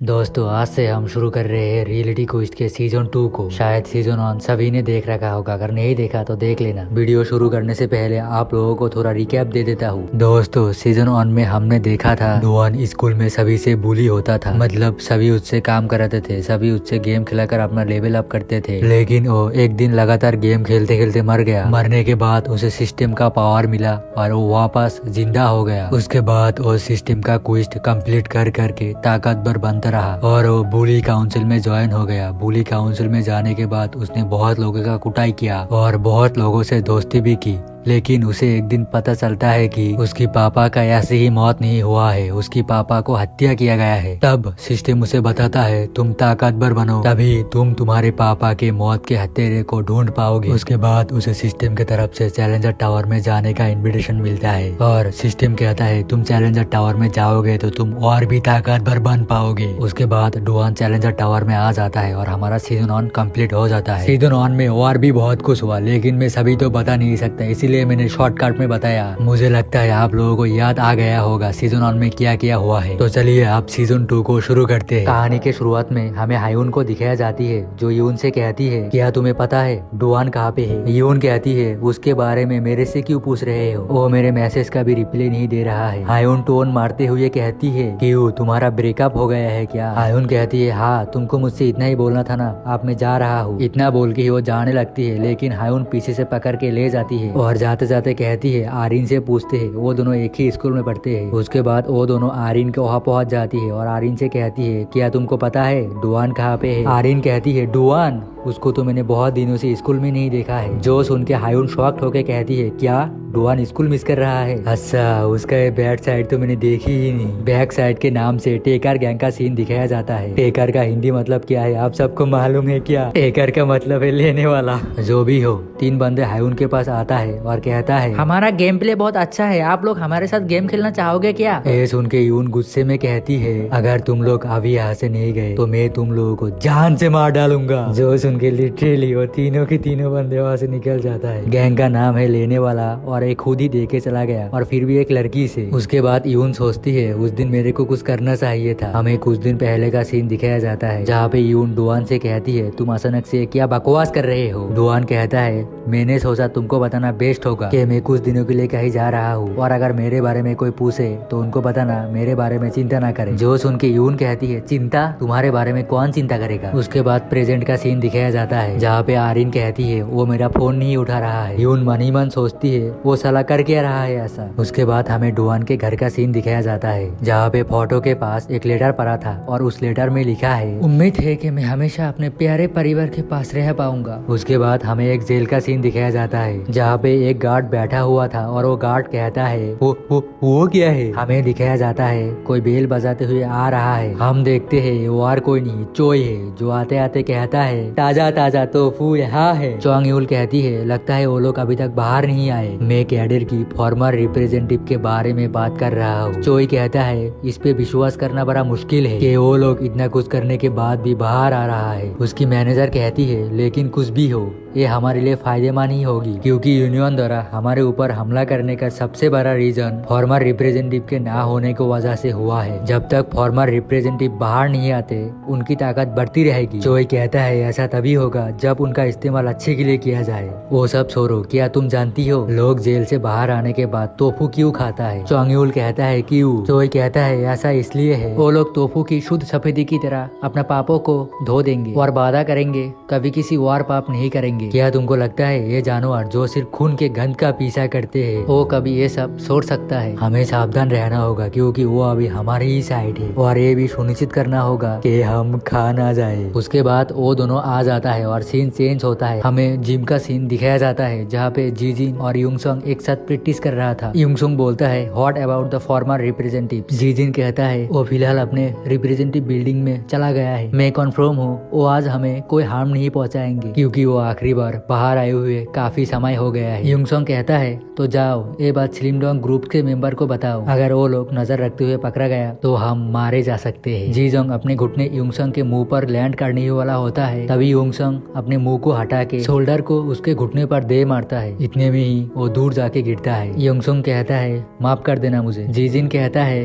दोस्तों आज से हम शुरू कर रहे हैं रियलिटी क्विज के सीजन 2 को। शायद सीजन 1 सभी ने देख रखा होगा, अगर नहीं देखा तो देख लेना। वीडियो शुरू करने से पहले आप लोगों को थोड़ा रिकैप दे देता हूँ। दोस्तों सीजन 1 में हमने देखा था डुआन स्कूल में सभी से बुली होता था, मतलब सभी उससे काम कराते थे, सभी उससे गेम खिलाकर अपना लेवल अप करते थे। लेकिन वो एक दिन लगातार गेम खेलते खेलते मर गया। मरने के बाद उसे सिस्टम का पावर मिला और वो वापस जिंदा हो गया। उसके बाद वो सिस्टम का क्विज कंप्लीट कर करके ताकतवर बनता रहा और वो बुली काउंसिल में ज्वाइन हो गया। बुली काउंसिल में जाने के बाद उसने बहुत लोगों का कुटाई किया और बहुत लोगों से दोस्ती भी की। लेकिन उसे एक दिन पता चलता है कि उसकी पापा का ऐसे ही मौत नहीं हुआ है, उसकी पापा को हत्या किया गया है। तब सिस्टम उसे बताता है तुम ताकतवर बनो, तभी तुम तुम्हारे पापा के मौत के हत्यारे को ढूंढ पाओगे। उसके बाद उसे सिस्टम की तरफ से चैलेंजर टावर में जाने का इनविटेशन मिलता है और सिस्टम कहता है तुम चैलेंजर टावर में जाओगे तो तुम और भी ताकतवर बन पाओगे। उसके बाद डुआन चैलेंजर टावर में आ जाता है और हमारा सीजन 1 कंप्लीट हो जाता है। सीजन 1 में और भी बहुत कुछ हुआ, लेकिन मैं सभी तो बता नहीं सकता, इसीलिए मैंने शॉर्टकट में बताया। मुझे लगता है आप लोगों को याद आ गया होगा सीजन 1 में क्या क्या हुआ है। तो चलिए आप सीजन 2 को शुरू करते हैं। कहानी के शुरुआत में हमें हायून को दिखाया जाती है, जो यून से कहती है क्या तुम्हें पता है डुआन कहाँ पे है। यून कहती है उसके बारे में मेरे से क्यों पूछ रहे हो, वो मेरे मैसेज का भी रिप्लाई नहीं दे रहा है। हायून टोन मारते हुए कहती है क्यों तुम्हारा ब्रेकअप हो गया है क्या। हायून कहती है हाँ तुमको मुझसे इतना ही बोलना था ना, अब मैं जा रहा हूँ। इतना बोल के ही वो जाने लगती है, लेकिन हायून पीछे से पकड़ के ले जाती है और जाते जाते कहती है आरिन से पूछते हैं। वो दोनों एक ही स्कूल में पढ़ते हैं। उसके बाद वो दोनों आरिन के वहाँ पहुँच जाती है और आरिन से कहती है क्या तुमको पता है डुआन कहाँ पे है। आरिन कहती है डुआन, उसको तो मैंने बहुत दिनों से स्कूल में नहीं देखा है। जो सुन के हायून शॉक्ड होके कहती है क्या डुआन स्कूल मिस कर रहा है। अच्छा उसका ये बैक साइड तो मैंने देखी ही नहीं। बैक साइड के नाम से टेकर गैंग का सीन दिखाया जाता है। टेकर का हिंदी मतलब क्या है आप सबको मालूम है क्या। टेकर का मतलब है लेने वाला। जो भी हो, 3 बंदे हायून के पास आता है और कहता है हमारा गेम प्ले बहुत अच्छा है, आप लोग हमारे साथ गेम खेलना चाहोगे क्या। ये सुन के यून गुस्से में कहती है अगर तुम लोग अभी यहाँ से नहीं गए तो मैं तुम लोगों को जान से मार डालूंगा। जो सुन के लिटरली वो तीनों के तीनों बंदे वहाँ से निकल जाता है। गैंग का नाम है लेने वाला और एक खुद ही देके चला गया और फिर भी एक लड़की से। उसके बाद यून सोचती है उस दिन मेरे को कुछ करना चाहिए था। हमें कुछ दिन पहले का सीन दिखाया जाता है जहाँ पे यून डुआन से कहती है तुम अचानक से क्या बकवास कर रहे हो। डुआन कहता है मैंने सोचा तुमको बताना बेस्ट होगा कि मैं कुछ दिनों के लिए कहीं जा रहा हूँ और अगर मेरे बारे में कोई पूछे तो उनको बताना मेरे बारे में चिंता ना करे। जो सुन के यून कहती है चिंता, तुम्हारे बारे में कौन चिंता करेगा। उसके बाद प्रेजेंट का सीन दिखाया जाता है जहाँ पे आरिन कहती है वो मेरा फोन नहीं उठा रहा है। यून मन ही मन सोचती है वो साला कर क्या रहा है ऐसा। उसके बाद हमें डुआन के घर का सीन दिखाया जाता है जहाँ पे फोटो के पास एक लेटर पड़ा था और उस लेटर में लिखा है उम्मीद है कि मैं हमेशा अपने प्यारे परिवार के पास रह पाऊंगा। उसके बाद हमें एक जेल का सीन दिखाया जाता है जहाँ पे एक गार्ड बैठा हुआ था और वो गार्ड कहता है वो क्या है। हमें दिखाया जाता है कोई बेल बजाते हुए आ रहा है। हम देखते हैं वो और कोई नहीं चोई है, जो आते आते कहता है ताजा ताजा तोफू यहाँ है। चोंग यूल कहती है लगता है वो लोग अभी तक बाहर नहीं आए। मैं कैडर की फॉर्मर रिप्रेजेंटेटिव के बारे में बात कर रहा हूँ। चोई कहता है इस पे विश्वास करना बड़ा मुश्किल है कि वो लोग इतना कुछ करने के बाद भी बाहर आ रहा है। उसकी मैनेजर कहती है लेकिन कुछ भी हो ये हमारे लिए फायदेमंद ही होगी, क्योंकि यूनियन द्वारा हमारे ऊपर हमला करने का सबसे बड़ा रीजन फॉर्मर रिप्रेजेंटेटिव के ना होने की वजह से हुआ है। जब तक फॉर्मर रिप्रेजेंटेटिव बाहर नहीं आते उनकी ताकत बढ़ती रहेगी। चोई कहता है ऐसा तभी होगा जब उनका इस्तेमाल अच्छे के लिए किया जाए। वो सब छोड़ो, क्या तुम जानती हो लोग जेल से बाहर आने के बाद तोफू क्यों खाता है। चोंगयूल कहता है क्यों। चोई कहता है ऐसा इसलिए है वो लोग तोफू की शुद्ध सफेदी की तरह अपना पापों को धो देंगे और वादा करेंगे कभी किसी और पाप नहीं करेंगे। क्या तुमको लगता है ये जानवर जो सिर्फ खून के गंध का पीछा करते हैं वो कभी ये सब छोड़ सकता है। हमें सावधान रहना होगा क्योंकि वो अभी हमारी ही साइड है और ये भी सुनिश्चित करना होगा कि हम खा ना जाए। उसके बाद वो दोनों आ जाता है और सीन चेंज होता है। हमें जिम का सीन दिखाया जाता है जहाँ पे जीजिन और यूंगसंग एक साथ प्रैक्टिस कर रहा था। यूंगसंग बोलता है what about the former representative. जीजिन कहता है वो फिलहाल अपने रिप्रेजेंटेटिव बिल्डिंग में चला गया है। मैं कन्फर्म हूँ वो आज हमें कोई हार्म नहीं पहुँचाएंगे क्योंकि वो आखिरी बार बाहर आए हुए काफी समय हो गया है। युंगसोंग कहता है तो जाओ ये बात स्लिम डॉग ग्रुप के मेंबर को बताओ, अगर वो लोग नजर रखते हुए पकड़ा गया तो हम मारे जा सकते हैं। जीजोंग अपने घुटने युंगसोंग के मुंह पर लैंड करने ही वाला होता है, तभी युंगसोंग अपने मुंह को हटा के शोल्डर को उसके घुटने पर दे मारता है। इतने में ही वो दूर जाके गिरता है। युंगसोंग कहता है माफ कर देना मुझे। जीजिन कहता है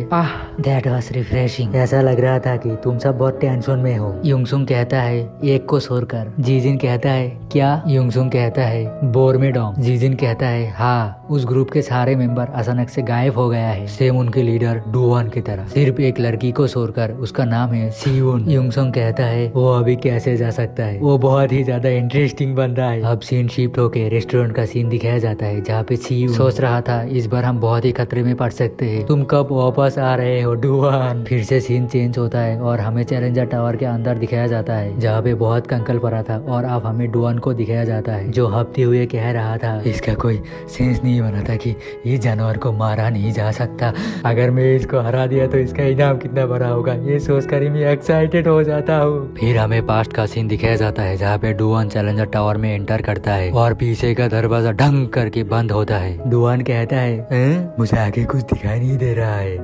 दैट वाज रिफ्रेशिंग, ऐसा लग रहा था कि तुम सब बहुत टेंशन में हो। युंगसोंग कहता है एक को छोड़कर। जीजिन कहता है क्या? युंगसोंग कहता है बोरमेडोंग। जीजिन कहता है हाँ, उस ग्रुप के सारे मेंबर अचानक से गायब हो गया है, सेम उनके लीडर डुआन की तरह, सिर्फ एक लड़की को छोड़कर, उसका नाम है सीउन। युंगसोंग कहता है वो अभी कैसे जा सकता है, वो बहुत ही ज्यादा इंटरेस्टिंग बन रहा है। अब सीन शिफ्ट होके रेस्टोरेंट का सीन दिखाया जाता है, जहाँ पे सीउन सोच रहा था इस बार हम बहुत ही खतरे में पड़ सकते हैं, तुम कब वापस आ रहे हो डुआन। फिर से सीन चेंज होता है और हमें चैलेंजर टावर के अंदर दिखाया जाता है, जहाँ पे बहुत कंकल पड़ा था, और अब हमें डुआन को दिखाया जाता है, जो हफ्ते हुए कह रहा था इसका कोई सेंस नहीं बना था कि ये जानवर को मारा नहीं जा सकता, अगर मैं इसको हरा दिया तो इसका इनाम कितना बड़ा होगा, ये सोचकर ही मैं एक्साइटेड हो जाता हूँ। फिर हमें पास्ट का सीन दिखाया जाता है, जहाँ पे डुआन चैलेंजर टावर में एंटर करता है और पीछे का दरवाजा ढंग करके बंद होता है। डुआन कहता है मुझे आगे कुछ दिखाई नहीं दे रहा है,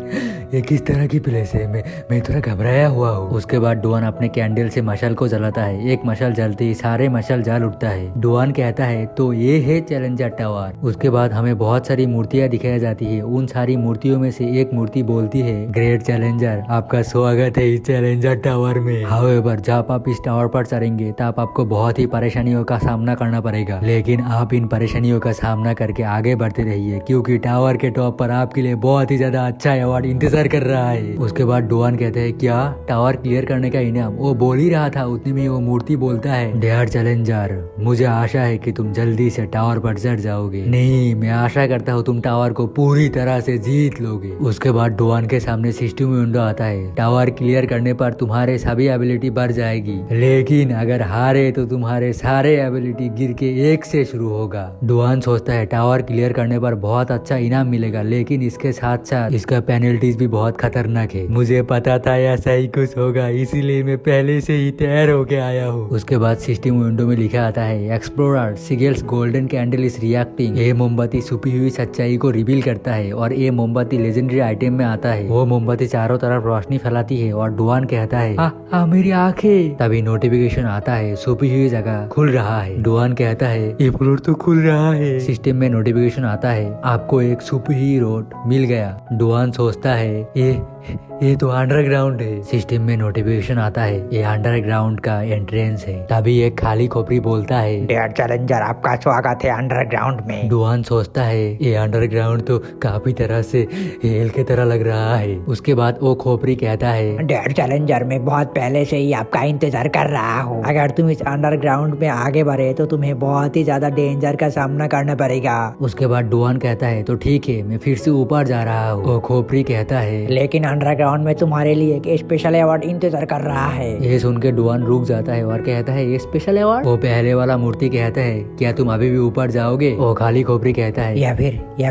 ये किस तरह की प्लेस है, मैं थोड़ा घबराया हुआ हूँ। उसके बाद डुआन अपने कैंडल से मशाल को जलाता है, एक मशाल जलते ही सारे मशाल जल उठता है। डुआन कहता है तो ये है चैलेंजर टावर। उसके बाद हमें बहुत सारी मूर्तियां दिखाई जाती है, उन सारी मूर्तियों में से एक मूर्ति बोलती है ग्रेट चैलेंजर, आपका स्वागत है इस चैलेंजर टावर में। हाउएवर जब आप इस टावर पर चढ़ेंगे तब आपको बहुत ही परेशानियों का सामना करना पड़ेगा, लेकिन आप इन परेशानियों का सामना करके आगे बढ़ते रहिए, क्योंकि टावर के टॉप पर आपके लिए बहुत ही ज्यादा अच्छा अवार्ड इंतजार कर रहा है। उसके बाद डुआन कहते हैं क्या टावर क्लियर करने का इनाम? वो बोल ही रहा था, उतने में वो मूर्ति बोलता है डेयर चैलेंजर, मुझे आशा है कि तुम जल्दी से टावर पर चढ़ जाओगे। नहीं, मैं आशा करता हूँ तुम टावर को पूरी तरह से जीत लोगे। उसके बाद डुआन के सामने सिस्टम विंडो आता है, टावर क्लियर करने पर तुम्हारे सभी एबिलिटी बढ़ जाएगी, लेकिन अगर हारे तो तुम्हारे सारे एबिलिटी गिर के एक से शुरू होगा। डुआन सोचता है टावर क्लियर करने पर बहुत अच्छा इनाम मिलेगा, लेकिन इसके साथ साथ इसका पेनल्टीज भी बहुत खतरनाक है। मुझे पता था ऐसा ही कुछ होगा, इसीलिए मैं पहले से ही तैयार होके आया हूँ। उसके बाद सिस्टम विंडो में लिखा आता है explorer seagulls golden candle is reacting. ये मोमबत्ती छुपी हुई सच्चाई को रिवील करता है और ये मोमबत्ती लेजेंडरी आइटम में आता है। वो मोमबत्ती चारों तरफ रोशनी फैलाती है और डुआन कहता है मेरी आंखें। तभी नोटिफिकेशन आता है छुपी हुई जगह खुल रहा है। डुआन कहता है ये फ्लोर तो खुल रहा है। सिस्टम में नोटिफिकेशन आता है आपको एक छुपी हुई रोड मिल गया। डुआन सोचता है ये तो अंडरग्राउंड है। सिस्टम में नोटिफिकेशन आता है ये अंडरग्राउंड का एंट्रेंस है। तभी एक खाली खोपड़ी बोलता है डेयर चैलेंजर, आपका स्वागत है अंडरग्राउंड में। डुआन सोचता है ये अंडरग्राउंड तो काफी तरह से हेल की तरह लग रहा है। उसके बाद वो खोपड़ी कहता है डेयर चैलेंजर, मैं बहुत पहले से ही आपका इंतजार कर रहा हूँ, अगर तुम इस अंडरग्राउंड में आगे बढ़े तो तुम्हें बहुत ही ज्यादा डेंजर का सामना करना पड़ेगा। उसके बाद डुआन कहता है तो ठीक है, मैं फिर से ऊपर जा रहा हूँ। वो खोपड़ी कहता है लेकिन अंडरग्राउंड में तुम्हारे लिए एक स्पेशल अवार्ड इंतजार कर रहा है। ये सुन के डुआन रुक जाता है और कहता है ये स्पेशल अवार्ड? वो पहले वाला मूर्ति कहता है क्या तुम अभी भी ऊपर जाओगे? वो खाली खोपड़ी कहता है या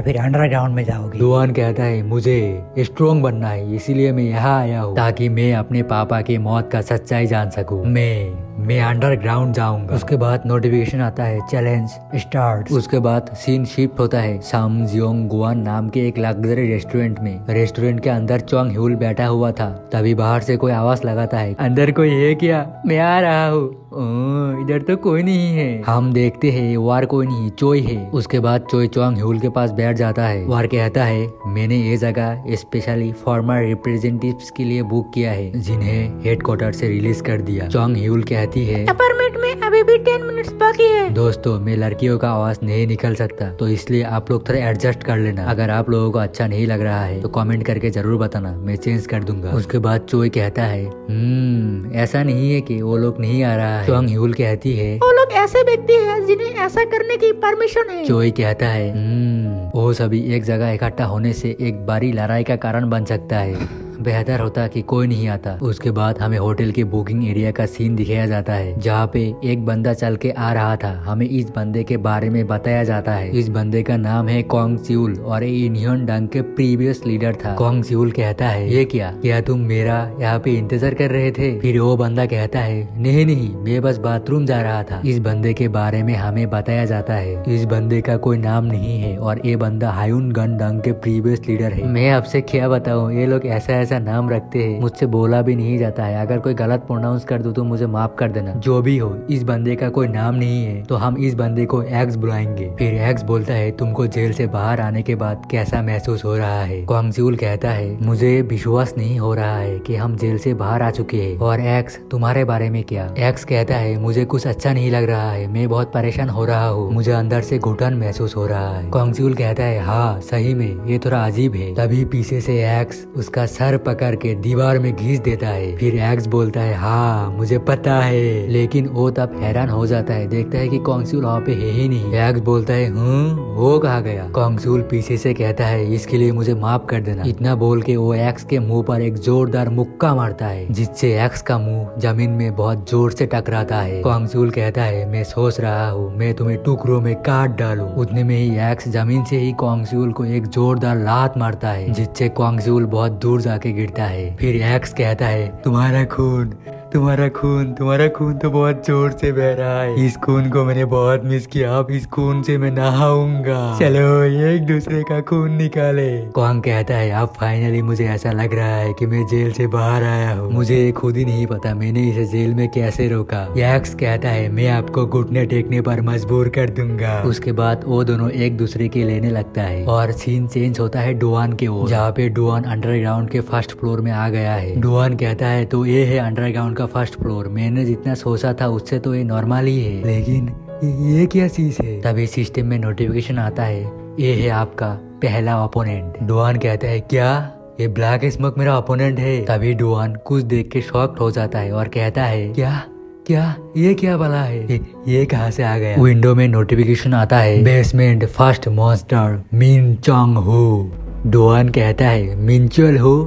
फिर अंडरग्राउंड में जाओगे। डुआन कहता है मुझे स्ट्रॉन्ग बनना है, इसीलिए मैं यहाँ आया हूँ ताकि मैं अपने पापा की मौत का सच्चाई जान सकूँ। मैं अंडरग्राउंड जाऊंगा। उसके बाद नोटिफिकेशन आता है चैलेंज स्टार्ट। उसके बाद सीन शिफ्ट होता है सामजियोंग गुआन नाम के एक लग्जरी रेस्टोरेंट में। रेस्टोरेंट के अंदर चोंग ह्यूल बैठा हुआ था, तभी बाहर से कोई आवाज लगाता है अंदर कोई है क्या? मैं आ रहा हूँ। इधर तो कोई नहीं है। हम देखते हैं वार कोई नहीं, चोई है। उसके बाद चोई चोंग ह्यूल के पास बैठ जाता है। वार कहता है मैंने ये जगह स्पेशली फॉर्मर रिप्रेजेंटेटिव्स के लिए बुक किया है, जिन्हें हेडक्वार्टर से रिलीज कर दिया। चोंग ह्यूल कहती है अपार्टमेंट में अभी भी 10 मिनट्स बाकी है। दोस्तों, मैं लड़कियों का आवाज नहीं निकल सकता, तो इसलिए आप लोग थोड़ा एडजस्ट कर लेना। अगर आप लोगों को अच्छा नहीं लग रहा है तो कमेंट करके जरूर बताना, मैं चेंज कर दूंगा। उसके बाद चोई कहता है ऐसा नहीं है कि वो लोग नहीं आ रहा है। चोंग ह्यूल कहती है वो लोग ऐसे व्यक्ति हैं जिन्हें ऐसा करने की परमिशन है। चोई कहता है वो सभी एक जगह इकट्ठा होने से एक बड़ी लड़ाई का कारण बन सकता है। बेहतर होता कि कोई नहीं आता। उसके बाद हमें होटल के बुकिंग एरिया का सीन दिखाया जाता है जहाँ पे एक बंदा चल के आ रहा था। हमें इस बंदे के बारे में बताया जाता है। इस बंदे का नाम है कॉन्ग सिउल और ये इन्हियन डंग के प्रीवियस लीडर था। कॉन्ग सिउल कहता है ये क्या तुम मेरा यहाँ पे इंतजार कर रहे थे? फिर वो बंदा कहता है नहीं मैं बस बाथरूम जा रहा था। इस बंदे के बारे में हमें बताया जाता है इस बंदे का कोई नाम नहीं है और ये बंदा हायुन गन डंग के प्रीवियस लीडर है। मैं आपसे क्या बताऊं, ये लोग ऐसा नाम रखते हैं, मुझसे बोला भी नहीं जाता है। अगर कोई गलत प्रोनाउंस कर दूं तो मुझे माफ कर देना। जो भी हो, इस बंदे का कोई नाम नहीं है तो हम इस बंदे को एक्स बुलाएंगे। फिर एक्स बोलता है तुमको जेल से बाहर आने के बाद कैसा महसूस हो रहा है? क्वांग सिउल कहता है मुझे विश्वास नहीं हो रहा है कि हम जेल से बाहर आ चुके हैं। और एक्स तुम्हारे बारे में क्या? एक्स कहता है मुझे कुछ अच्छा नहीं लग रहा है, मैं बहुत परेशान हो रहा हूँ, मुझे अंदर से घुटन महसूस हो रहा है। क्वांग सिउल कहता है हाँ सही में ये थोड़ा अजीब है। तभी पीछे से एक्स उसका सर पकड़ के दीवार में घिस देता है। फिर एक्स बोलता है हाँ मुझे पता है, लेकिन वो तब हैरान हो जाता है, देखता है कि क्वांग सिउल वहाँ पे है ही नहीं। एक्स बोलता है वो कहाँ गया? क्वांग सिउल पीछे से कहता है इसके लिए मुझे माफ कर देना। इतना बोल के वो एक्स के मुंह पर एक जोरदार मुक्का मारता है जिससे एक्स का मुंह जमीन में बहुत जोर से टकराता है। क्वांग सिउल कहता है मैं सोच रहा हूँ मैं तुम्हें टुकड़ों में काट डालूं। उतने में ही एक्स जमीन से ही क्वांग सिउल को एक जोरदार लात मारता है जिससे क्वांग सिउल बहुत दूर जाके गिरता है। फिर एक्स कहता है तुम्हारा खून तो बहुत जोर से बह रहा है। इस खून को मैंने बहुत मिस किया, अब इस खून से मैं नहाऊंगा। चलो एक दूसरे का खून निकाले। क्वांग कहता है अब फाइनली मुझे ऐसा लग रहा है कि मैं जेल से बाहर आया हूँ। मुझे खुद ही नहीं पता मैंने इसे जेल में कैसे रोका। एक्स कहता है मैं आपको घुटने टेकने पर मजबूर कर दूंगा। उसके बाद वो दोनों एक दूसरे के लेने लगता है और सीन चेंज होता है डुआन के ओर, जहाँ पे डुआन अंडरग्राउंड के फर्स्ट फ्लोर में आ गया है। डुआन कहता है तो ये है अंडरग्राउंड का फर्स्ट फ्लोर, मैंने जितना सोचा था उससे तो ये नॉर्मल ही है, लेकिन ये क्या चीज है? तभी सिस्टम में नोटिफिकेशन आता है ये है आपका पहला ओपोनेंट। डुआन कहता है क्या ये ब्लैक स्मोक मेरा ओपोनेंट है? तभी डुआन कुछ देख के शॉक्ड हो जाता है और कहता है क्या ये क्या भला है? ये कहाँ से आ गया? विंडो में नोटिफिकेशन आता है बेसमेंट फर्स्ट मॉन्स्टर मिन चोंग हो। डुआन कहता है मिनचुअल हो?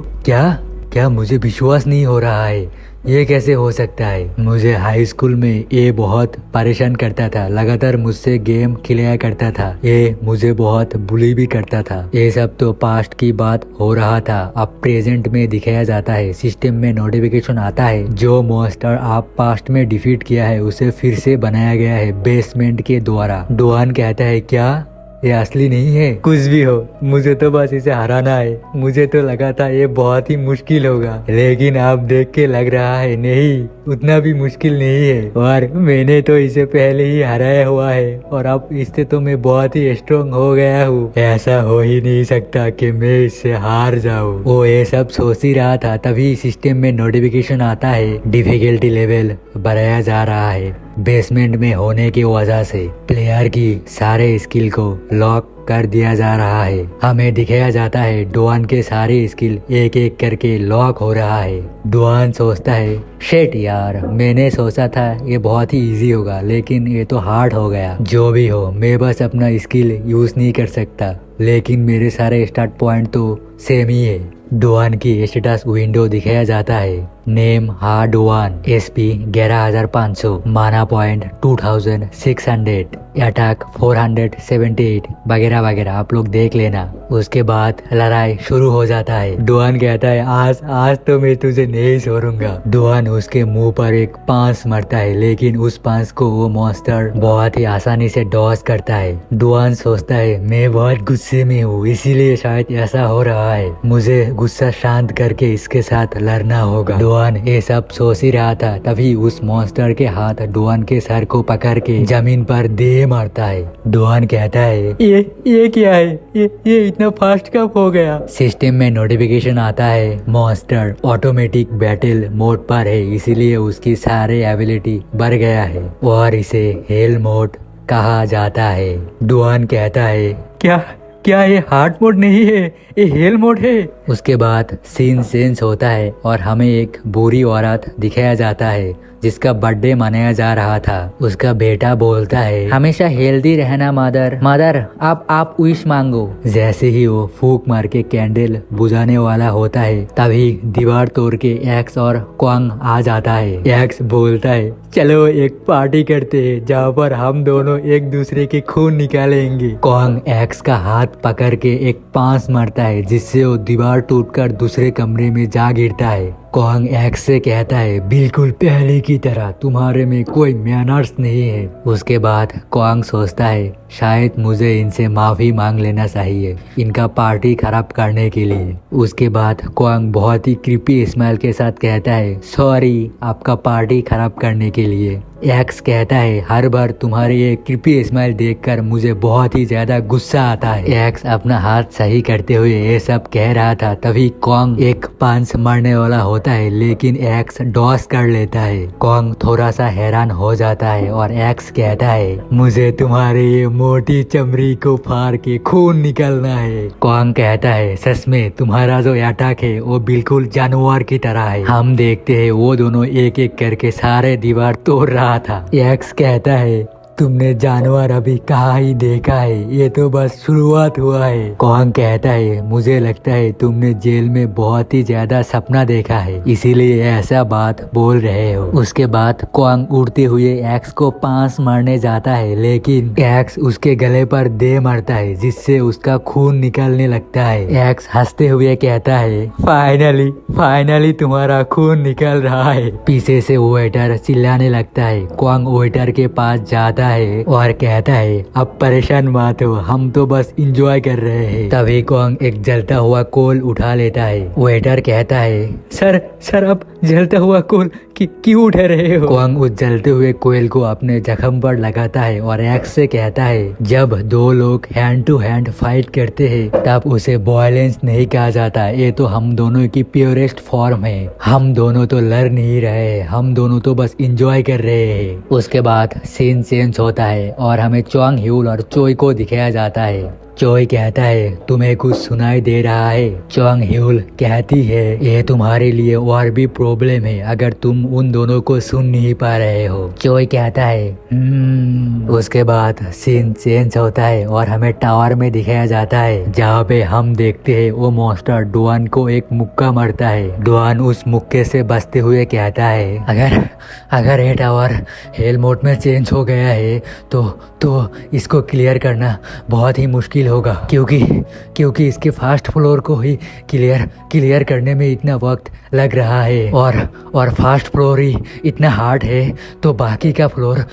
क्या मुझे विश्वास नहीं हो रहा है, ये कैसे हो सकता है? मुझे हाई स्कूल में ये बहुत परेशान करता था, लगातार मुझसे गेम खिलाया करता था, ये मुझे बहुत बुली भी करता था। ये सब तो पास्ट की बात हो रहा था, अब प्रेजेंट में दिखाया जाता है। सिस्टम में नोटिफिकेशन आता है जो मॉन्स्टर आप पास्ट में डिफीट किया है उसे फिर से बनाया गया है बेसमेंट के द्वारा। डुआन कहता है क्या ये असली नहीं है? कुछ भी हो, मुझे तो बस इसे हराना है। मुझे तो लगा था ये बहुत ही मुश्किल होगा, लेकिन अब देख के लग रहा है नहीं, उतना भी मुश्किल नहीं है। और मैंने तो इसे पहले ही हराया हुआ है और अब इससे तो मैं बहुत ही स्ट्रॉन्ग हो गया हूँ। ऐसा हो ही नहीं सकता कि मैं इससे हार जाऊँ। वो ये सब सोच ही रहा था, तभी सिस्टम में नोटिफिकेशन आता है डिफिकल्टी लेवल बढ़ाया जा रहा है बेसमेंट में होने की वजह से। प्लेयर की सारे स्किल को लॉक कर दिया जा रहा है। हमें दिखाया जाता है डुआन के सारे स्किल एक एक करके लॉक हो रहा है। डुआन सोचता है शिट यार, मैंने सोचा था ये बहुत ही इजी होगा लेकिन ये तो हार्ड हो गया। जो भी हो, मैं बस अपना स्किल यूज नहीं कर सकता, लेकिन मेरे सारे स्टार्ट पॉइंट तो सेम ही है। डुआन की स्टेटस विंडो दिखाया जाता है नेम हा डुआन, SP 11500, माना पॉइंट 2600, अटैक 478 वगैरह वगैरह, आप लोग देख लेना। उसके बाद लड़ाई शुरू हो जाता है। डुआन कहता है आज तो मैं तुझे नहीं छोड़ूंगा। डुआन उसके मुंह पर एक पांच मारता है, लेकिन उस पांच को वो मॉन्स्टर बहुत ही आसानी से डॉज करता है। डुआन सोचता है मैं बहुत गुस्से में हूँ, इसीलिए शायद ऐसा हो रहा है, मुझे गुस्सा शांत करके इसके साथ लड़ना होगा। डुआन ये सब सोच ही रहा था, तभी उस मॉन्स्टर के हाथ डुआन के सर को पकड़ के जमीन पर दे मारता है। डुआन कहता है ये क्या है, ये इतना फास्ट कब हो गया? सिस्टम में नोटिफिकेशन आता है मॉन्स्टर ऑटोमेटिक बैटल मोड पर है, इसीलिए उसकी सारे एबिलिटी बढ़ गया है और इसे हेल मोड कहा जाता है। डुआन कहता है क्या क्या ये हार्ड मोड नहीं है, ये हेल मोड है। उसके बाद सीन चेंज होता है और हमें एक बूढ़ी औरत दिखाया जाता है जिसका बर्थडे मनाया जा रहा था। उसका बेटा बोलता है, हमेशा हेल्दी रहना मदर। मदर आप विश मांगो। जैसे ही वो फूंक मार के कैंडल बुझाने वाला होता है तभी दीवार तोड़ के एक्स और क्वांग आ जाता है। एक्स बोलता है, चलो एक पार्टी करते हैं जहाँ पर हम दोनों एक दूसरे के खून निकालेंगे। क्वांग एक्स का हाथ पकड़ के एक पांच मारता है जिससे वो दीवार टूटकर दूसरे कमरे में जा गिरता है। क्वांग एक्स से कहता है, बिल्कुल पहले की तरह, तुम्हारे में कोई मैनर्स नहीं है। उसके बाद क्वांग सोचता है, शायद मुझे इनसे माफी मांग लेना चाहिए इनका पार्टी खराब करने के लिए। उसके बाद क्वांग बहुत ही क्रीपी स्माइल के साथ कहता है, सॉरी आपका पार्टी खराब करने के लिए। एक्स कहता है, हर बार तुम्हारे ये क्रीपी स्माइल देखकर मुझे बहुत ही ज्यादा गुस्सा आता है। एक्स अपना हाथ सही करते हुए ये सब कह रहा था तभी क्वांग एक पांच मारने वाला होता है लेकिन एक्स डॉस कर लेता है। क्वांग थोड़ा सा हैरान हो जाता है और एक्स कहता है, मुझे तुम्हारे ये मोटी चमड़ी को फाड़ के खून निकलना है। क्वांग कहता है, सच में तुम्हारा जो अटैक है वो बिल्कुल जानवर की तरह है। हम देखते हैं वो दोनों एक एक करके सारे दीवार तोड़ रहा था। एक्स कहता है, तुमने जानवर अभी कहाँ ही देखा है, ये तो बस शुरुआत हुआ है। क्वांग कहता है, मुझे लगता है तुमने जेल में बहुत ही ज्यादा सपना देखा है इसीलिए ऐसा बात बोल रहे हो। उसके बाद क्वांग उड़ते हुए एक्स को पांच मारने जाता है लेकिन एक्स उसके गले पर दे मारता है जिससे उसका खून निकलने लगता है। एक्स हंसते हुए कहता है, फाइनली तुम्हारा खून निकल रहा है। पीछे से वेटर चिल्लाने लगता है। क्वांग वेटर के पास जाता है और कहता है, अब परेशान मत हो, हम तो बस इंजॉय कर रहे हैं। तभी क्वांग एक जलता हुआ कोल उठा लेता है। वेटर कहता है, सर अब जलता हुआ कोल क्यों उठा रहे हो। क्वांग उस जलते हुए कोयल को अपने जख्म पर लगाता है और एक्स से कहता है, जब दो लोग हैंड टू हैंड फाइट करते हैं तब उसे वायलेंस नहीं कहा जाता, ये तो हम दोनों की प्योरेस्ट फॉर्म है। हम दोनों तो लड़ नहीं रहे, हम दोनों तो बस इंजॉय कर रहे हैं। उसके बाद सीन चेंज होता है और हमें च्वांग ह्यूल और चोई को दिखाया जाता है। चोई कहता है, तुम्हें कुछ सुनाई दे रहा है। च्वांग ह्यूल कहती है, ये तुम्हारे लिए और भी प्रॉब्लम है अगर तुम उन दोनों को सुन नहीं पा रहे हो। चोई कहता है, उसके बाद सीन चेंज होता है और हमें टावर में दिखाया जाता है जहाँ पे हम देखते हैं वो मॉन्स्टर डुआन को एक मुक्का मारता है। डुआन उस मुक्के से बचते हुए कहता है, अगर ये टावर हेल मोड में चेंज हो गया है तो इसको क्लियर करना बहुत ही मुश्किल होगा क्योंकि इसके फर्स्ट फ्लोर को ही क्लियर करने में इतना वक्त लग रहा है और फर्स्ट फ्लोर ही इतना हार्ड है तो बाकी का फ्लोर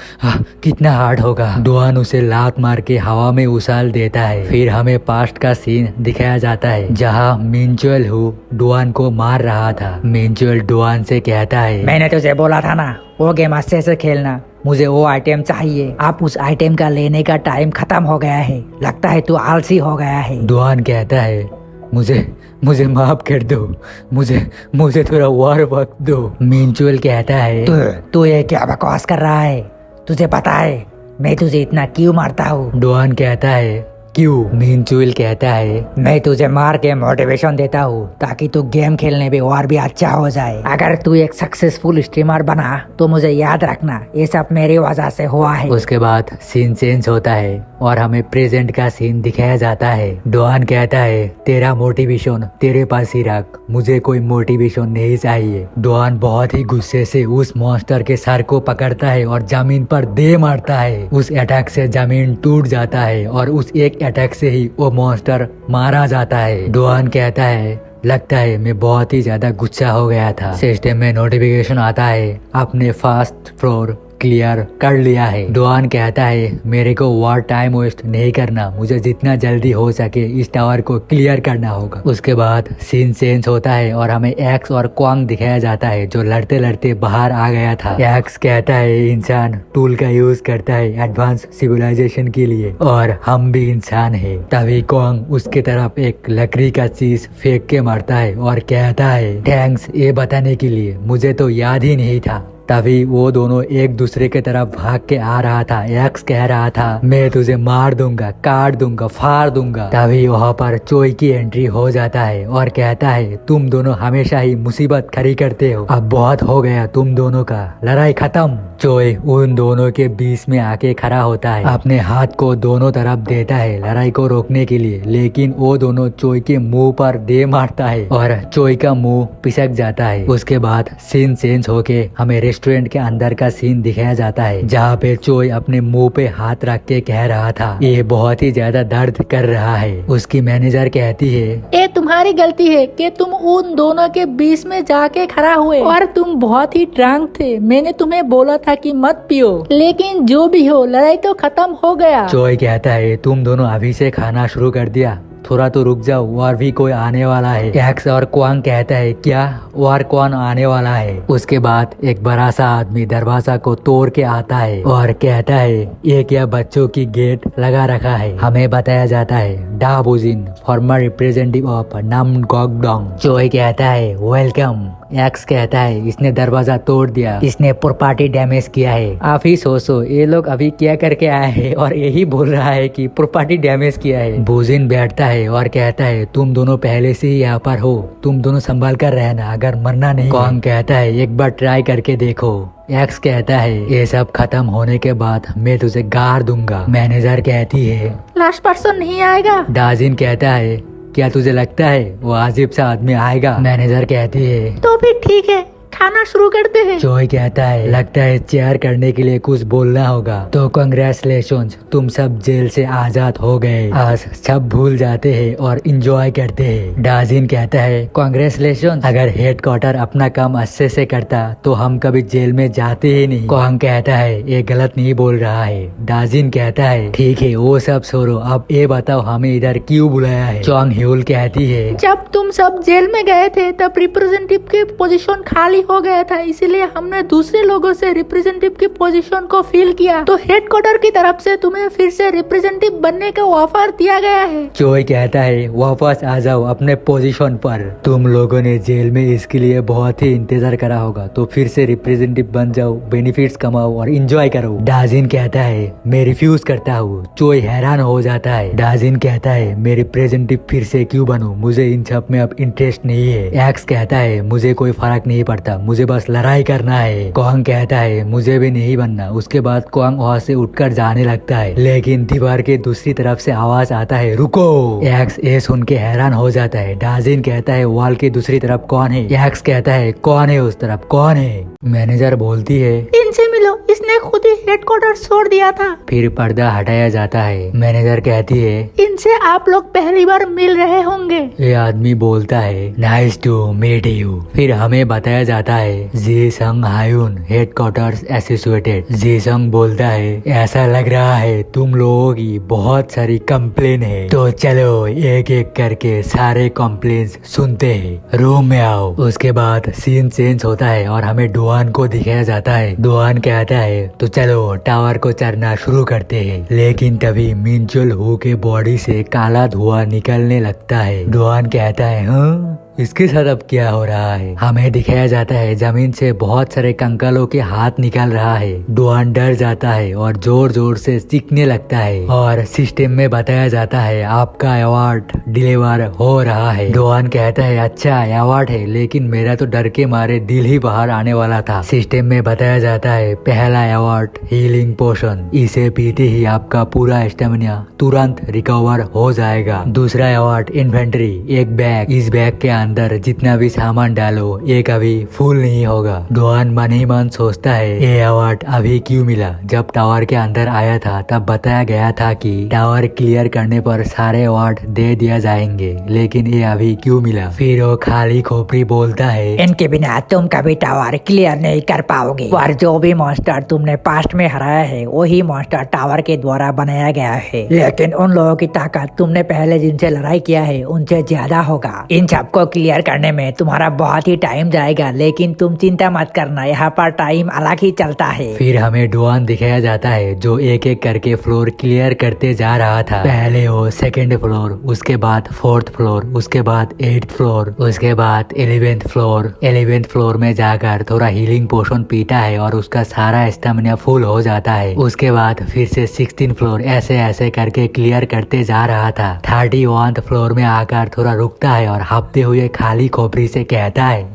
कितना हार्ड होगा। डुआन उसे लात मार के हवा में उछाल देता है। फिर हमें पास्ट का सीन दिखाया जाता है जहाँ मिंचुअल हु डुआन को मार रहा था। मिंचुअल डुआन से कहता है, मैंने तुझे बोला था ना वो गेम अच्छे से खेलना, मुझे वो आइटम चाहिए। आप उस आइटम का लेने का टाइम खत्म हो गया है, लगता है तू आलसी हो गया है। डुआन कहता है, मुझे माफ कर दो, मुझे थोड़ा और वक्त दो। मिंचुअल कहता है, तू ये क्या बकवास कर रहा है, तुझे पता है मैं तुझे इतना क्यों मारता हूँ। डुआन कहता है, क्यों। मिंचुअल कहता है, मैं तुझे मार के मोटिवेशन देता हूँ ताकि तू गेम खेलने में और भी अच्छा हो जाए। अगर तू एक सक्सेसफुल स्ट्रीमर बना तो मुझे याद रखना ये सब मेरी वजह से हुआ है। उसके बाद सीन चेंज होता है और हमें प्रेजेंट का सीन दिखाया जाता है। डुआन कहता है, तेरा मोटिवेशन तेरे पास ही रख, मुझे कोई मोटिवेशन नहीं चाहिए। डुआन बहुत ही गुस्से से उस मॉन्स्टर के सर को पकड़ता है और जमीन पर दे मारता है। उस अटैक से जमीन टूट जाता है और उस एक अटैक से ही वो मॉन्स्टर मारा जाता है। डुआन कहता है, लगता है मैं बहुत ही ज्यादा गुस्सा हो गया था। सिस्टम में नोटिफिकेशन आता है, आपने फास्ट फ्लोर क्लियर कर लिया है। डुआन कहता है, मेरे को और टाइम वेस्ट नहीं करना, मुझे जितना जल्दी हो सके इस टावर को क्लियर करना होगा। उसके बाद सीन चेंज होता है और हमें एक्स और क्वांग दिखाया जाता है जो लड़ते लड़ते बाहर आ गया था। एक्स कहता है, इंसान टूल का यूज करता है एडवांस सिविलाइजेशन के लिए और हम भी इंसान है। तभी क्वांग उसके तरफ एक लकड़ी का चीज फेंक के मारता है और कहता है, थैंक्स ये बताने के लिए, मुझे तो याद ही नहीं था। तभी वो दोनों एक दूसरे के तरफ भाग के आ रहा था। एक्स कह रहा था मैं तुझे मार दूंगा, काट दूंगा, फाड़ दूंगा। तभी वहाँ पर चोई की एंट्री हो जाता है और कहता है तुम दोनों हमेशा ही मुसीबत खड़ी करते हो, अब बहुत हो गया तुम दोनों का, लड़ाई खत्म। चोई उन दोनों के बीच में आके खड़ा होता है, अपने हाथ को दोनों तरफ देता है लड़ाई को रोकने के लिए, लेकिन वो दोनों चोई के मुंह पर दे मारता है और चोई का मुंह पिसक जाता है। उसके बाद सीन चेंज होके हमें रेस्टोरेंट के अंदर का सीन दिखाया जाता है, जहाँ पे चोई अपने मुंह पे हाथ रख के कह रहा था ये बहुत ही ज्यादा दर्द कर रहा है। उसकी मैनेजर कहती है ये तुम्हारी गलती है कि तुम उन दोनों के बीच में जाके खड़ा हुए और तुम बहुत ही ड्रंक थे। मैंने तुम्हें बोला था कि मत पियो, लेकिन जो भी हो लड़ाई तो खत्म हो गया। चोई कहता है तुम दोनों अभी से खाना शुरू कर दिया, थोड़ा तो रुक जाओ और भी कोई आने वाला है। एक्स और क्वांग कहता है क्या और कौन आने वाला है। उसके बाद एक बड़ा सा आदमी दरवाजा को तोड़ के आता है और कहता है ये क्या बच्चों की गेट लगा रखा है। हमें बताया जाता है डा बुजिन फॉर्मर रिप्रेजेंटेटिव ऑफ नामगोकडोंग। चोई कहता है वेलकम। एक्स कहता है इसने दरवाजा तोड़ दिया, इसने प्रॉपर्टी डैमेज किया है। आप ही सोचो ये लोग अभी क्या करके आए हैं और यही बोल रहा है कि प्रॉपर्टी डैमेज किया है। बुजिन बैठता है और कहता है तुम दोनों पहले से ही यहाँ पर हो, तुम दोनों संभाल कर रहना, अगर मरना नहीं। कौन कहता है एक बार ट्राई करके देखो। एक्स कहता है ये सब खत्म होने के बाद मैं तुझे गाड़ दूंगा। मैनेजर कहती है लास्ट पर्सन नहीं आएगा। डाजिन कहता है क्या तुझे लगता है वो अजीब सा आदमी आएगा। मैनेजर कहती है तो फिर ठीक है खाना शुरू करते हैं। चोई कहता है लगता है चेयर करने के लिए कुछ बोलना होगा। तो कांग्रेचुलेशंस, तुम सब जेल से आजाद हो गए। आज सब भूल जाते हैं और इंजॉय करते हैं। डाजिन कहता है कांग्रेचुलेशंस, अगर हेडक्वार्टर अपना काम अच्छे से करता तो हम कभी जेल में जाते ही नहीं। कौन कहता है ये गलत नहीं बोल रहा है। डाजिन कहता है ठीक है वो सब छोड़ो, अब ये बताओ हमें इधर क्यों बुलाया है। चोंग ह्यूल कहती है जब तुम सब जेल में गए थे तब रिप्रेजेंटेटिव की पोजीशन खाली हो गया था, इसीलिए हमने दूसरे लोगों से रिप्रेजेंटेटिव की पोजीशन को फिल किया। तो हेडक्वार्टर की तरफ से तुम्हें फिर से रिप्रेजेंटेटिव बनने का ऑफर दिया गया है। चोई कहता है वापस आ जाओ अपने पोजीशन पर। तुम लोगों ने जेल में इसके लिए बहुत ही इंतजार करा होगा, तो फिर से रिप्रेजेंटेटिव बन जाओ, बेनिफिट्स कमाओ और एंजॉय करो। डाजिन कहता है मैं रिफ्यूज करता हूँ। चोई हैरान हो जाता है। डाजिन कहता है मैं रिप्रेजेंटेटिव फिर से क्यों बनूं, मुझे इन सब में अब इंटरेस्ट नहीं है। एक्स कहता है मुझे कोई फर्क नहीं पड़ता, मुझे बस लड़ाई करना है। क्वांग कहता है मुझे भी नहीं बनना। उसके बाद क्वांग वहाँ से उठकर जाने लगता है, लेकिन दीवार के दूसरी तरफ से आवाज आता है रुको। एक्स ये सुन के हैरान हो जाता है। डाजिन कहता है वॉल की दूसरी तरफ कौन है। एक्स कहता है कौन है उस तरफ, कौन है। मैनेजर बोलती है इनसे मिलो, इसने खुद ही हेडक्वार्टर छोड़ दिया था। फिर पर्दा हटाया जाता है। मैनेजर कहती है इनसे आप लोग पहली बार मिल रहे होंगे। ये आदमी बोलता है नाइस टू मीट यू। फिर हमें बताया जाता है जी संग हायुन हेडक्वार्टर्स एसोसिएटेड। जी संग बोलता है ऐसा लग रहा है तुम लोगों की बहुत सारी कंप्लेन है, तो चलो एक एक करके सारे कंप्लेंट्स सुनते हैं, रूम में आओ। उसके बाद सीन चेंज होता है और हमें डुआन को दिखाया जाता है। डुआन कहता है तो चलो टावर को चढ़ना शुरू करते हैं, लेकिन तभी मिनचुल हु के बॉडी से काला धुआं निकलने लगता है। डुआन कहता है हाँ इसके साथ अब क्या हो रहा है। हमें दिखाया जाता है जमीन से बहुत सारे कंकालों के हाथ निकल रहा है। डुआन डर जाता है और जोर जोर से चीखने लगता है और सिस्टम में बताया जाता है आपका अवार्ड डिलीवर हो रहा है। डुआन कहता है अच्छा अवार्ड है, लेकिन मेरा तो डर के मारे दिल ही बाहर आने वाला था। सिस्टम में बताया जाता है पहला अवार्ड हीलिंग पोशन, इसे पीते ही आपका पूरा स्टेमिना तुरंत रिकवर हो जाएगा। दूसरा अवार्ड इन्वेंटरी, एक बैग, इस बैग के अंदर जितना भी सामान डालो ये कभी फुल नहीं होगा। डुआन मन ही मन सोचता है ये अवार्ड अभी क्यों मिला। जब टावर के अंदर आया था तब बताया गया था कि टावर क्लियर करने पर सारे अवार्ड दे दिया जाएंगे, लेकिन ये अभी क्यों मिला। फिर वो खाली खोपड़ी बोलता है इनके बिना तुम कभी टावर क्लियर नहीं कर पाओगे, और जो भी मॉन्स्टर तुमने पास्ट में हराया है वही मॉन्स्टर टावर के द्वारा बनाया गया है, लेकिन उन लोगों की ताकत तुमने पहले जिनसे लड़ाई किया है उनसे ज्यादा होगा। इन सबको क्लियर करने में तुम्हारा बहुत ही टाइम जाएगा, लेकिन तुम चिंता मत करना, यहाँ पर टाइम अलग ही चलता है। फिर हमें डुआन दिखाया जाता है जो एक एक करके फ्लोर क्लियर करते जा रहा था। पहले वो 2nd फ्लोर, उसके बाद 4th फ्लोर, उसके बाद 8th फ्लोर, उसके बाद 11th फ्लोर। 11th फ्लोर में जाकर थोड़ा हीलिंग पोशन पीता है और उसका सारा स्टेमिना फुल हो जाता है। उसके बाद फिर से 16th फ्लोर ऐसे ऐसे करके क्लियर करते जा रहा था। 31th फ्लोर में आकर थोड़ा रुकता है और हांफते हुए खाली खोपड़ी से कहता है,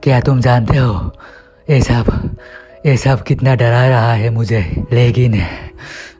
क्या तुम जानते हो ये सब कितना डरा रहा है मुझे, लेकिन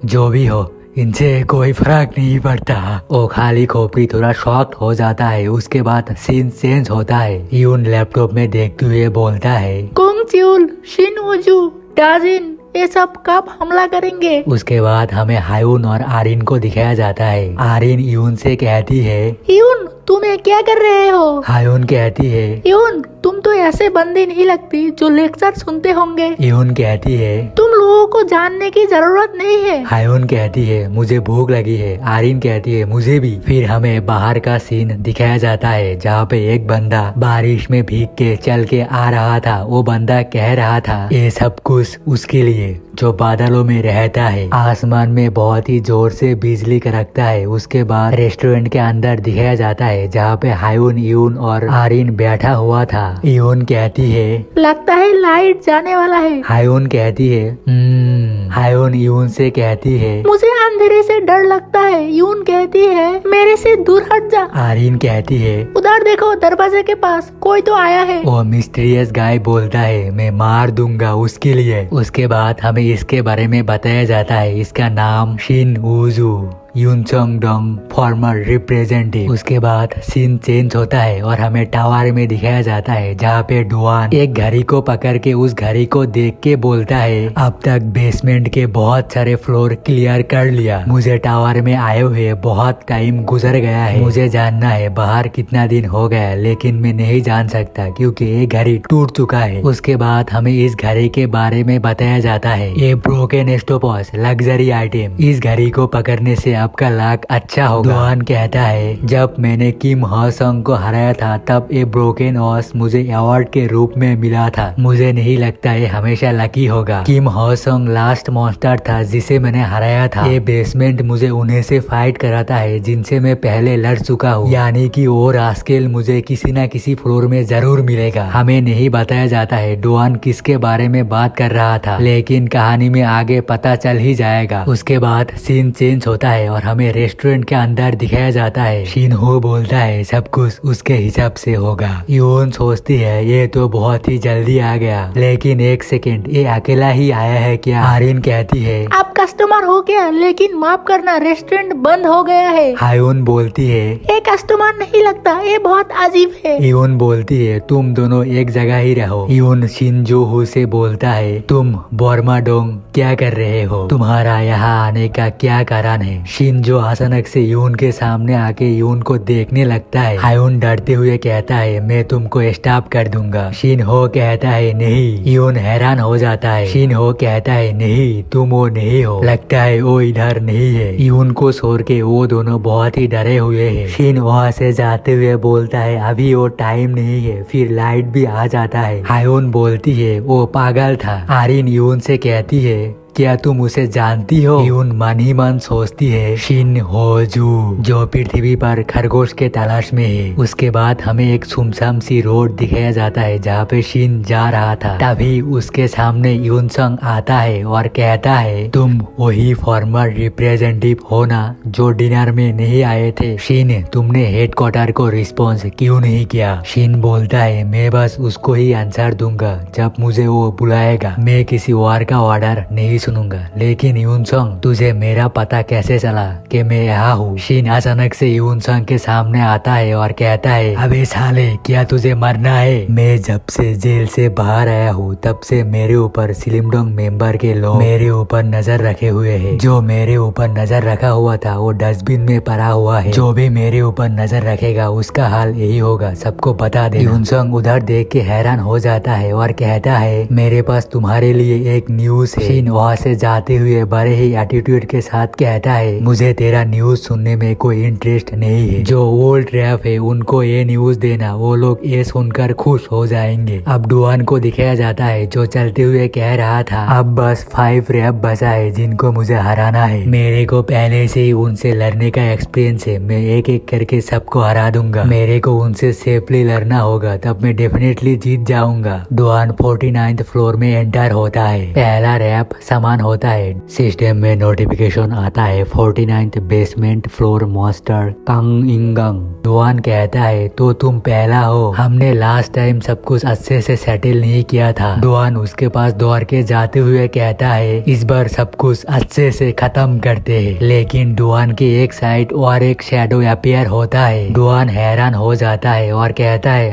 जो भी हो इनसे कोई फर्क नहीं पड़ता। वो खाली खोपड़ी थोड़ा शॉक्ड हो जाता है। उसके बाद सीन चेंज होता है। यून लैपटॉप में देखते हुए बोलता है, कुंग च्यूल, शिन वोजू, डाजिन, ये सब कब हमला करेंगे? उसके बाद हमें हायून और आरिन को दिखाया जाता है। आरिन यून से कहती है, यून तुम ये क्या कर रहे हो? हायून कहती है, यून तुम तो ऐसे बंदे नहीं लगती जो लेक्चर सुनते होंगे। यून कहती है, तुम लोगों को जानने की जरूरत नहीं है। हायून कहती है, मुझे भूख लगी है। आरिन कहती है, मुझे भी। फिर हमें बाहर का सीन दिखाया जाता है जहाँ पे एक बंदा बारिश में भीग के चल के आ रहा था। वो बंदा कह रहा था ये सब कुछ उसके लिए जो बादलों में रहता है। आसमान में बहुत ही जोर से बिजली कड़कता है। उसके बाद रेस्टोरेंट के अंदर दिखाया जाता है जहाँ पे हायून, यून और आरिन बैठा हुआ था। यून कहती है, लगता है लाइट जाने वाला है। हायून कहती है, हायून यून से कहती है, मुझे अंधेरे से डर लगता है। यून कहती है, मेरे से दूर हट जा। आरिन कहती है, उधर देखो दरवाजे के पास कोई तो आया है। वो मिस्टीरियस गाय बोलता है, मैं मार दूंगा उसके लिए। उसके बाद हमें इसके बारे में बताया जाता है। इसका नाम शिन वूजू, यूनचोंग डोंग, फॉर्मर रिप्रेजेंटेटिव। उसके बाद सीन चेंज होता है और हमें टावर में दिखाया जाता है जहाँ पे डुआन एक घड़ी को पकड़ के उस घड़ी को देख के बोलता है, अब तक बेसमेंट के बहुत सारे फ्लोर क्लियर कर लिया। मुझे टावर में आए हुए बहुत टाइम गुजर गया है। मुझे जानना है बाहर कितना दिन हो गया, लेकिन मैं नहीं जान सकता क्योंकि ये घड़ी टूट चुका है। उसके बाद हमें इस घड़ी के बारे में बताया जाता है, ये ब्रोकन स्टोपस लग्जरी आइटम, इस घड़ी को पकड़ने से आपका लाख अच्छा होगा। डुआन कहता है, जब मैंने किम हॉसंग को हराया था तब ये ब्रोकन हॉर्स मुझे अवार्ड के रूप में मिला था। मुझे नहीं लगता ये हमेशा लकी होगा। किम हॉसंग लास्ट मॉन्स्टर था जिसे मैंने हराया था। ये बेसमेंट मुझे उन्हें से फाइट कराता है जिनसे मैं पहले लड़ चुका हूँ, यानी कि वो रास्केल मुझे किसी न किसी फ्लोर में जरूर मिलेगा। हमें नहीं बताया जाता है डुआन किसके बारे में बात कर रहा था, लेकिन कहानी में आगे पता चल ही जाएगा। उसके बाद सीन चेंज होता है और हमें रेस्टोरेंट के अंदर दिखाया जाता है। शिनहो बोलता है, सब कुछ उसके हिसाब से होगा। यून सोचती है, ये तो बहुत ही जल्दी आ गया, लेकिन एक सेकेंड, ये अकेला ही आया है क्या? आरिन कहती है, आप कस्टमर हो क्या? लेकिन माफ करना, रेस्टोरेंट बंद हो गया है। हायून बोलती है, ये कस्टमर नहीं लगता, ये बहुत अजीब है। यून बोलती है, तुम दोनों एक जगह ही रहो। यून शिनजोहू से बोलता है, तुम बोर्माडोंग क्या कर रहे हो? तुम्हारा यहाँ आने का क्या कारण है? शिनजो अचानक से यून के सामने आके यून को देखने लगता है। हायून डरते हुए कहता है, मैं तुमको स्टॉप कर दूंगा। शिनहो कहता है, नहीं। यून हैरान हो जाता है। शिनहो कहता है, नहीं, तुम वो नहीं हो, लगता है वो इधर नहीं है। यून को छोड़ के वो दोनों बहुत ही डरे हुए हैं। शिन वहाँ से जाते हुए बोलता है, अभी वो टाइम नहीं है। फिर लाइट भी आ जाता है। हायून बोलती है, वो पागल था। आरिन यून से कहती है, क्या तुम उसे जानती हो? यून मन ही मन सोचती है, शिन होजू जो पृथ्वी पर खरगोश के तलाश में है। उसके बाद हमें एक सुमसाम सी रोड दिखाया जाता है जहाँ पे शिन जा रहा था। तभी उसके सामने यूनसंग आता है और कहता है, तुम वही फॉर्मर रिप्रेजेंटेटिव हो ना जो डिनर में नहीं आए थे? शिन, तुमने हेडक्वार्टर को रिस्पॉन्स क्यों नहीं किया? शिन बोलता है, मैं बस उसको ही आंसर दूंगा जब मुझे वो बुलाएगा। मैं किसी और का ऑर्डर नहीं सुनूंगा। लेकिन यूनसंग, तुझे मेरा पता कैसे चला कि मैं यहाँ हूँ? शिन अचानक से यूनसंग के सामने आता है और कहता है, अबे साले, क्या तुझे मरना है? मैं जब से जेल से बाहर आया हूँ तब से मेरे ऊपर सिलिमडोंग मेंबर के लोग मेरे ऊपर नजर रखे हुए हैं। जो मेरे ऊपर नजर रखा हुआ था वो डस्टबिन में पड़ा हुआ है। जो भी मेरे ऊपर नजर रखेगा उसका हाल यही होगा, सबको बता दे। यूनसंग उधर देख के हैरान हो जाता है और कहता है, मेरे पास तुम्हारे लिए एक न्यूज है। शिन वहाँ वहाँ से जाते हुए बड़े ही एटीट्यूड के साथ कहता है, मुझे तेरा न्यूज सुनने में कोई इंटरेस्ट नहीं है। जो ओल्ड रैप है उनको ये न्यूज देना, वो लोग ये सुनकर खुश हो जाएंगे। अब डुआन को दिखाया जाता है जो चलते हुए कह रहा था, अब बस 5 रैप बचा है जिनको मुझे हराना है। मेरे को पहले से ही उनसे लड़ने का एक्सपीरियंस है, मैं एक एक करके सबको हरा दूंगा। मेरे को उनसे सेफली लड़ना होगा, तब मैं डेफिनेटली जीत जाऊंगा। डुआन 49th फ्लोर में एंटर होता है। पहला रैप समान होता है। सिस्टम में नोटिफिकेशन आता है, 49th बेसमेंट फ्लोर मॉन्स्टर कंग इंगंग। डुआन कहता है, तो तुम पहला हो, हमने लास्ट टाइम सब कुछ अच्छे से सेटल नहीं किया था। डुआन उसके पास दौड़ के जाते हुए कहता है, इस बार सब कुछ अच्छे से खत्म करते हैं। लेकिन डुआन की एक साइड और एक शैडो अपीयर होता है। डुआन हैरान हो जाता है और कहता है,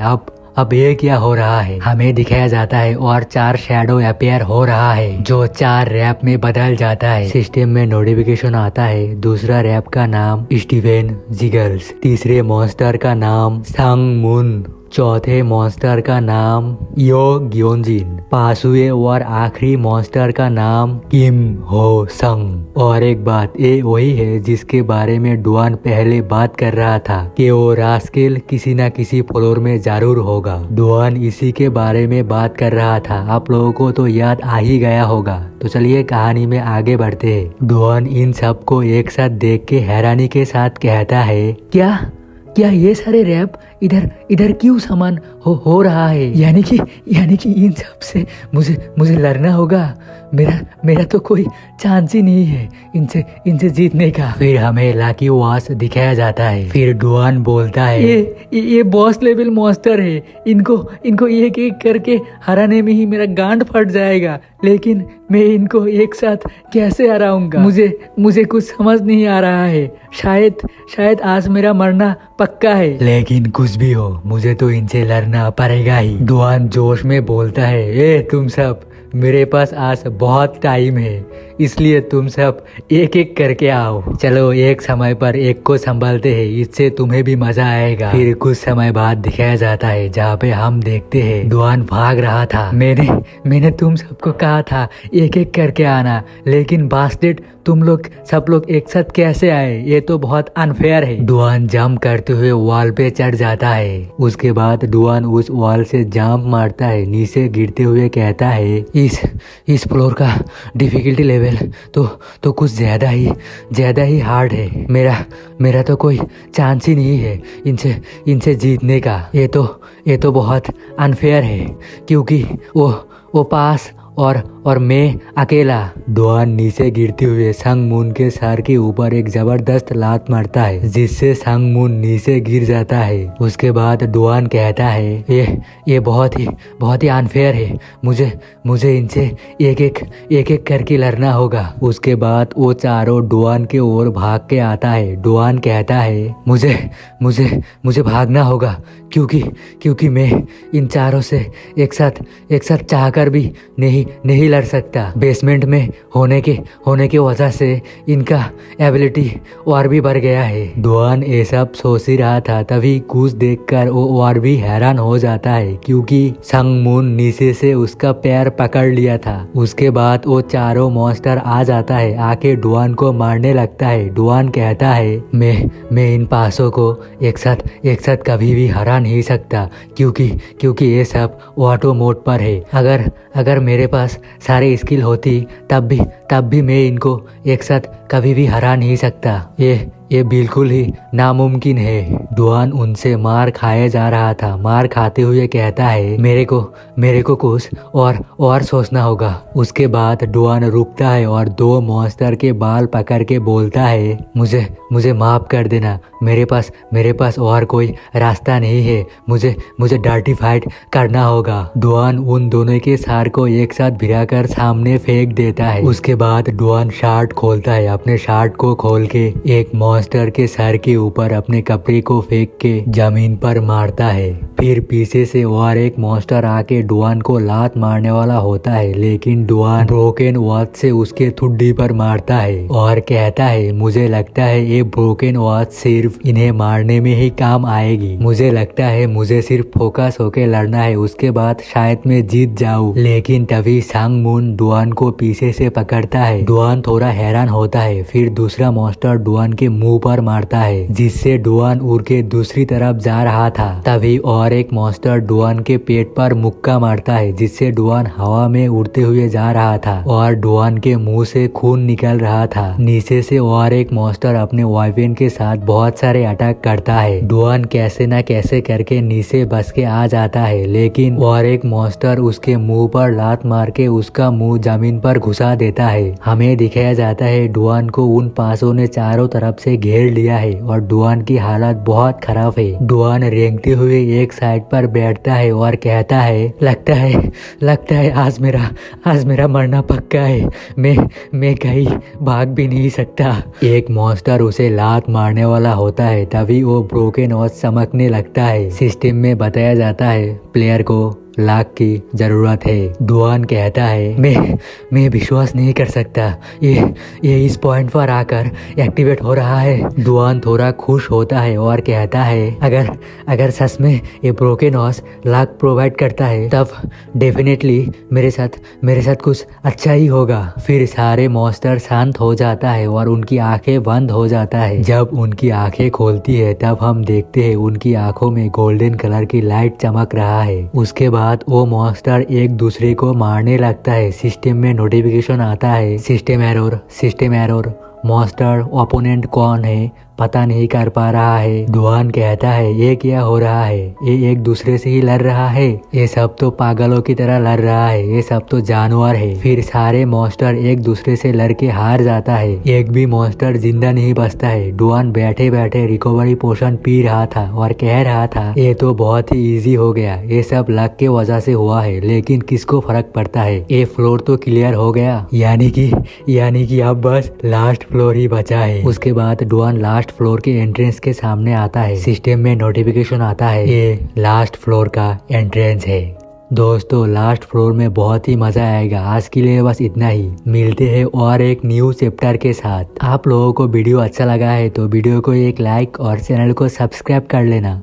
अब ये क्या हो रहा है। हमें दिखाया जाता है और 4 शैडो अपीयर हो रहा है जो 4 रैप में बदल जाता है। सिस्टम में नोटिफिकेशन आता है, दूसरा रैप का नाम स्टीवन जिगल्स, तीसरे मॉन्स्टर का नाम संग मून, चौथे मॉन्स्टर का नाम यो ग्योंजिन, पांचवें और आखिरी मॉन्स्टर का नाम किम हो संग। और एक बात, ये वही है जिसके बारे में डुआन पहले बात कर रहा था कि वो रास्केल किसी न किसी फ्लोर में जरूर होगा। डुआन इसी के बारे में बात कर रहा था। आप लोगों को तो याद आ ही गया होगा। तो चलिए कहानी में आगे बढ़ते हैं। डुआन इन सब को एक साथ देख के हैरानी के साथ कहता है, क्या ये सारे रैप इधर क्यों समान हो रहा है। यानी कि इन सब से मुझे लड़ना होगा। मेरा तो कोई चांस ही नहीं है इनसे जीतने का। फिर हमें लाकी वास दिखाया जाता है। फिर डुआन बोलता है, ये बॉस लेवल मॉन्स्टर है, इनको एक एक करके हराने में ही मेरा गांड फट जाएगा। लेकिन मैं इनको एक साथ कैसे हराऊंगा, मुझे कुछ समझ नहीं आ रहा है। शायद आज मेरा मरना पक्का है। लेकिन कुछ भी हो, मुझे तो इनसे लड़ना पड़ेगा ही। डुआन जोश में बोलता है, तुम सब, मेरे पास आज बहुत टाइम है, इसलिए तुम सब एक एक करके आओ। चलो एक समय पर एक को संभालते हैं, इससे तुम्हें भी मजा आएगा। फिर कुछ समय बाद दिखाया जाता है जहाँ पे हम देखते हैं डुआन भाग रहा था। मैंने तुम सबको कहा था एक एक करके आना, लेकिन बास्टेड तुम लोग सब लोग एक साथ कैसे आए, ये तो बहुत अनफेयर है। डुआन जंप करते हुए वॉल पे चढ़ जाता है। उसके बाद डुआन उस वॉल से जंप मारता है, नीचे गिरते हुए कहता है, इस फ्लोर का डिफिकल्टी लेवल तो कुछ ज्यादा ही हार्ड है। मेरा तो कोई चांस ही नहीं है इनसे जीतने का। ये तो बहुत अनफेयर है, क्योंकि वो पास और मैं अकेला। डुआन नीचे गिरते हुए संग मून के सर के ऊपर एक जबरदस्त लात मारता है, जिससे संग मून नीचे गिर जाता है। उसके बाद डुआन कहता है, ये बहुत ही अनफेयर है, मुझे इनसे एक एक करके लड़ना होगा। उसके बाद वो चारों डुआन के ओर भाग के आता है। डुआन कहता है, मुझे भागना होगा, क्योंकि मैं इन चारों से एक साथ चाहकर भी नहीं लड़ सकता। बेसमेंट में होने के वजह से इनका एबिलिटी और भी बढ़ गया है। डुआन ये सब सोच ही रहा था, तभी कुछ देखकर वो और भी हैरान हो जाता है, क्योंकि संग मून नीचे से उसका पैर पकड़ लिया था। उसके बाद वो चारों मॉन्स्टर आ जाता है, आके डुआन को मारने लगता है। डुआन कहता है, मैं इन पासों को एक साथ कभी भी हरा नहीं सकता, क्योंकि ये सब ऑटो मोड पर है। अगर मेरे पास सारे स्किल होती तब भी मैं इनको एक साथ कभी भी हरा नहीं सकता। ये बिल्कुल ही नामुमकिन है। डुआन उनसे मार खाए जा रहा था। मार खाते हुए कहता है, मेरे को कुछ और सोचना होगा। उसके बाद डुआन रुकता है और 2 मॉन्स्टर के बाल पकड़ के बोलता है, मुझे माफ कर देना, मेरे पास और कोई रास्ता नहीं है, मुझे डर्टी फाइट करना होगा। डुआन उन दोनों के सर को एक साथ भिराकर सामने फेंक देता है। उसके बाद डुआन शर्ट खोलता है। अपने शर्ट को खोल के एक मॉन्स्टर के सर के ऊपर अपने कपड़े को फेंक के जमीन पर मारता है। फिर पीछे से और एक मॉन्स्टर आके डुआन को लात मारने वाला होता है, लेकिन डुआन ब्रोकन वॉच से उसके ठुड्डी पर मारता है और कहता है मुझे लगता है ये ब्रोकन वॉच सिर्फ इन्हें मारने में ही काम आएगी। मुझे लगता है मुझे सिर्फ फोकस होके लड़ना है, उसके बाद शायद मैं जीत जाऊं। लेकिन तभी सांग मून डुआन को पीछे से पकड़ता है। डुआन थोड़ा हैरान होता है। फिर दूसरा मॉन्स्टर डुआन के मुंह पर मारता है, जिससे डुआन उड़ के दूसरी तरफ जा रहा था। तभी और एक मॉन्स्टर डुआन के पेट पर मुक्का मारता है, जिससे डुआन हवा में उड़ते हुए जा रहा था और डुआन के मुंह से खून निकल रहा था। नीचे से और एक मॉन्स्टर अपने वेपन के साथ बहुत सारे अटैक करता है। डुआन कैसे न कैसे करके नीचे बच के आ जाता है, लेकिन और एक मॉन्स्टर उसके मुंह पर लात मार के उसका मुंह जमीन पर घुसा देता है। हमें दिखाया जाता है डुआन को उन पासों ने चारों तरफ से घेर लिया है और डुआन की हालत बहुत खराब है। डुआन रेंगते हुए एक साइड पर बैठता है और कहता है लगता है आज मेरा मरना पक्का है। मैं कहीं भाग भी नहीं सकता। एक मॉन्स्टर उसे लात मारने वाला होता है। तभी वो ब्रोकन वॉच चमकने लगता है। सिस्टम में बताया जाता है प्लेयर को लाख की जरूरत है। डुआन कहता है मैं विश्वास नहीं कर सकता, ये इस पॉइंट पर आकर एक्टिवेट हो रहा है। डुआन थोड़ा खुश होता है और कहता है अगर सच में ये ब्रोकन वॉच लाख प्रोवाइड करता है तब डेफिनेटली मेरे साथ कुछ अच्छा ही होगा। फिर सारे मॉन्स्टर शांत हो जाता है और उनकी आंखें बंद हो जाता है। जब उनकी आंखें खोलती है तब हम देखते हैं उनकी आंखों में गोल्डन कलर की लाइट चमक रहा है। उसके बाद वो मॉन्स्टर एक दूसरे को मारने लगता है। सिस्टम में नोटिफिकेशन आता है सिस्टम एरर मॉन्स्टर ओपोनेंट कौन है पता नहीं कर पा रहा है। डुआन कहता है ये क्या हो रहा है, ये एक दूसरे से ही लड़ रहा है, ये सब तो पागलों की तरह लड़ रहा है, ये सब तो जानवर है। फिर सारे मॉन्स्टर एक दूसरे से लड़ के हार जाता है। एक भी मॉन्स्टर जिंदा नहीं बचता है। डुआन बैठे बैठे रिकवरी पोशन पी रहा था और कह रहा था ये तो बहुत ही इजी हो गया, ये सब लक के वजह से हुआ है, लेकिन किसको फर्क पड़ता है, ये फ्लोर तो क्लियर हो गया। यानी कि अब बस लास्ट फ्लोर ही बचा है। उसके बाद डुआन लास्ट फ्लोर के एंट्रेंस के सामने आता है। सिस्टम में नोटिफिकेशन आता है ये लास्ट फ्लोर का एंट्रेंस है। दोस्तों लास्ट फ्लोर में बहुत ही मजा आएगा। आज के लिए बस इतना ही, मिलते हैं और एक न्यू चैप्टर के साथ। आप लोगों को वीडियो अच्छा लगा है तो वीडियो को एक लाइक और चैनल को सब्सक्राइब कर लेना।